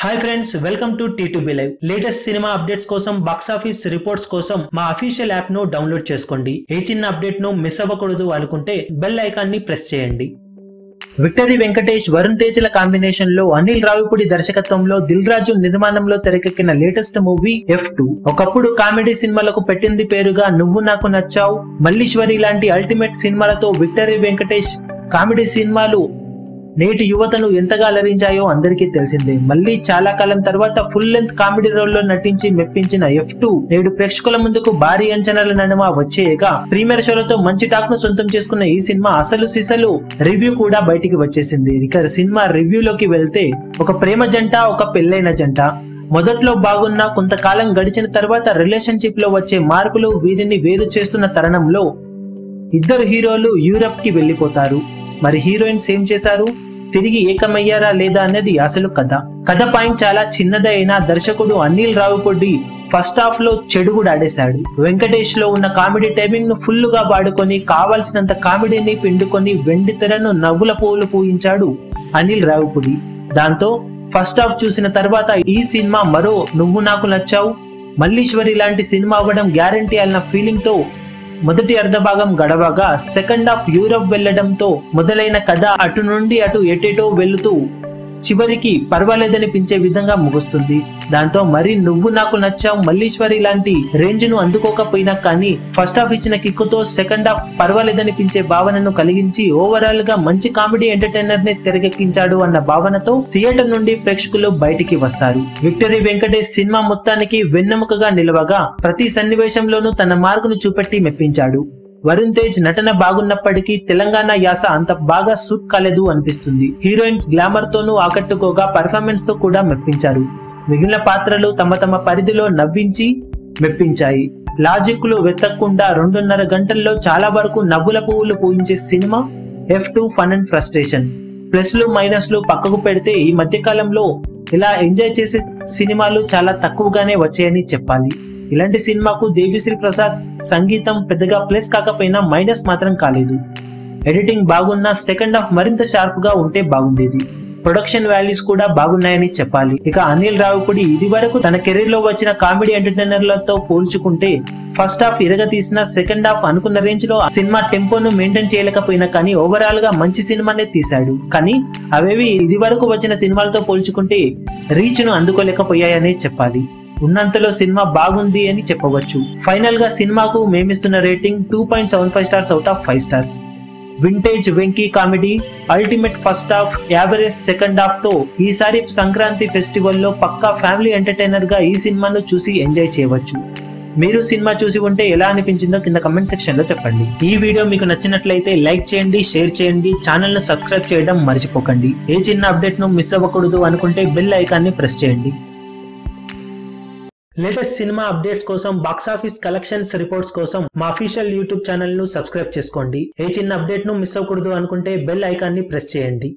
Hi friends, welcome to T2B Live. Latest cinema updates కోసం, box office reports కోసం మా official app ను download చేసుకోండి. ఏ చిన్న అప్డేట్ ను మిస్ అవ్వకూడదు అనుకుంటే బెల్ ఐకాన్ ని ప్రెస్ చేయండి. విక్టరీ వెంకటేష్, వరుణ్ తేజ్ ల కాంబినేషన్ లో అనిల్ రావిపూడి దర్శకత్వంలో దిల్ రాజు నిర్మాణంలో తెరకెక్కిన లేటెస్ట్ మూవీ F2. ఒకప్పుడు కామెడీ సినిమాలకు పెట్టింది పేరుగా నువ్వు నాకు నచ్చావు, మల్లీశ్వరి లాంటి అల్టిమేట్ సినిమాలతో విక్టరీ వెంకటేష్ కామెడీ సినిమాలు నేటి యువతను ఎంతగా అలరించాయో అందరికీ తెలిసిందే. మళ్ళీ చాలా కాలం తర్వాత ఫుల్ లెంత్ కామెడీ రోల్ లో నటించి మెప్పించిన F2 నేడు ప్రేక్షకుల ముందుకు భారీ అంచనాల నడుమ వచ్చేయగా ప్రీమియర్ షోలతో మంచి టాక్ ను సొంతం చేసుకున్న ఈ సినిమా అసలు సిసలు రివ్యూ కూడా బయటికి వచ్చేసింది. ఇక సినిమా రివ్యూలోకి వెళ్తే, ఒక ప్రేమ జంట, ఒక పెళ్లైన జంట మొదట్లో బాగున్న, కొంతకాలం గడిచిన తర్వాత రిలేషన్షిప్ లో వచ్చే మార్పులు వీరిని వేరు చేస్తున్న తరుణంలో ఇద్దరు హీరోలు యూరప్ కి వెళ్లిపోతారు. మరి హీరోయిన్స్ ఏం చేశారు, తిరిగి ఏకమయ్యారా లేదా అన్నది అసలు కథ పాయింట్ చాలా చిన్నదే అయినా దర్శకుడు అనిల్ రావిపూడి ఫస్ట్ హాఫ్ లో చెడుగుడు ఆడేశాడు. వెంకటేష్ లో ఉన్న కామెడీ టైమింగ్ ను ఫుల్ గా వాడుకొని కావాల్సినంత కామెడీని పిండుకొని వెండి తెరను నవ్వుల పువ్వులు పూయించాడు అనిల్ రావిపూడి. దాంతో ఫస్ట్ హాఫ్ చూసిన తర్వాత ఈ సినిమా మరో నువ్వు నాకు నచ్చావు, మల్లీశ్వరి లాంటి సినిమా అవ్వడం గ్యారంటీ అన్న ఫీలింగ్ తో మొదటి అర్ధ భాగం గడవగా, సెకండ్ హాఫ్ యూరప్ వెళ్లడంతో మొదలైన కథ అటు నుండి అటు ఎటేటో వెళుతూ చివరికి పర్వాలేదనిపించే విధంగా ముగుస్తుంది. దాంతో మరి నువ్వు నాకు నచ్చావు, మల్లీశ్వరి లాంటి రేంజ్ ను అందుకోకపోయినా కానీ ఫస్ట్ హాఫ్ ఇచ్చిన కిక్కుతో సెకండ్ హాఫ్ పర్వాలేదనిపించే భావనను కలిగించి ఓవరాల్ గా మంచి కామెడీ ఎంటర్టైనర్ ని తెరకెక్కించాడు అన్న భావనతో థియేటర్ నుండి ప్రేక్షకులు బయటికి వస్తారు. విక్టరీ వెంకటేష్ సినిమా మొత్తానికి వెన్నెముకగా నిలవగా ప్రతి సన్నివేశంలోనూ తన మార్కును చూపెట్టి మెప్పించాడు. వరుణ్ తేజ్ నటన బాగున్నప్పటికీ తెలంగాణ యాస అంత బాగా సూట్ కాలేదు అనిపిస్తుంది. హీరోయిన్స్ గ్లామర్ తోనూ ఆకట్టుకోగా పర్ఫార్మెన్స్ తో కూడా మెప్పించారు. మిగిలిన పాత్రలు తమ తమ పరిధిలో నవ్వించి మెప్పించాయి. లాజిక్ లు వెతకకుండా 2.5 గంటల్లో చాలా వరకు నవ్వుల పువ్వులు పూయించే cinema F2 fun and frustration. ప్లస్లు మైనస్లు పక్కకు పెడితే ఈ మధ్య కాలంలో ఇలా ఎంజాయ్ చేసే సినిమాలు చాలా తక్కువగానే వచ్చాయని చెప్పాలి. ఇలాంటి సినిమాకు దేవిశ్రీ ప్రసాద్ సంగీతం పెద్దగా ప్లస్ కాకపోయినా మైనస్ మాత్రం కాలేదు. ఎడిటింగ్ బాగున్నా సెకండ్ హాఫ్ మరింత షార్ప్ గా ఉంటే బాగుండేది. ప్రొడక్షన్ వాల్యూస్ కూడా బాగున్నాయని చెప్పాలి. ఇక అనిల్ రావిపూడి ఇది వరకు తన కెరీర్ లో వచ్చిన కామెడీ ఎంటర్టైనర్లతో పోల్చుకుంటే ఫస్ట్ హాఫ్ ఇరగతీసిన, సెకండ్ హాఫ్ అనుకున్న రేంజ్ లో సినిమా టెంపోను మెయింటైన్ చేయలేకపోయినా కానీ ఓవరాల్ గా మంచి సినిమానే తీశాడు. కానీ అవేవి ఇది వరకు వచ్చిన సినిమాలతో పోల్చుకుంటే రీచ్ ను అందుకోలేకపోయాయనే చెప్పాలి. ఉన్నంతలో సినిమా బాగుంది అని చెప్పవచ్చు. ఫైనల్ గా సినిమాకు మేమిస్తున్న rating 2.75 stars out of 5 stars. Vintage Venky comedy, ultimate first half, average second half తో ఈసారి సంక్రాంతి ఫెస్టివల్ లో పక్కా ఫ్యామిలీ ఎంటర్టైనర్ గా ఈ సినిమాను చూసి ఎంజాయ్ చేయవచ్చు. మీరు సినిమా చూసి ఉంటే ఎలా అనిపించిందో కింద కమెంట్ సెక్షన్ లో చెప్పండి. ఈ వీడియో మీకు నచ్చినట్లయితే లైక్ చేయండి, షేర్ చేయండి, ఛానల్ ను సబ్స్క్రైబ్ చేయడం మర్చిపోకండి. ఏ చిన్న అప్డేట్ ను మిస్ అవ్వకూడదు అనుకుంటే బెల్ ఐకాన్ ని ప్రెస్ చేయండి. లేటెస్ట్ సినిమా అప్డేట్స్ కోసం, బాక్స్ ఆఫీస్ కలెక్షన్స్ రిపోర్ట్స్ కోసం మా అఫీషియల్ యూట్యూబ్ ఛానల్ ను సబ్స్క్రైబ్ చేసుకోండి. ఏ చిన్న అప్డేట్ ను మిస్ అవ్వకూడదు అనుకుంటే బెల్ ఐకాన్ ని ప్రెస్ చేయండి.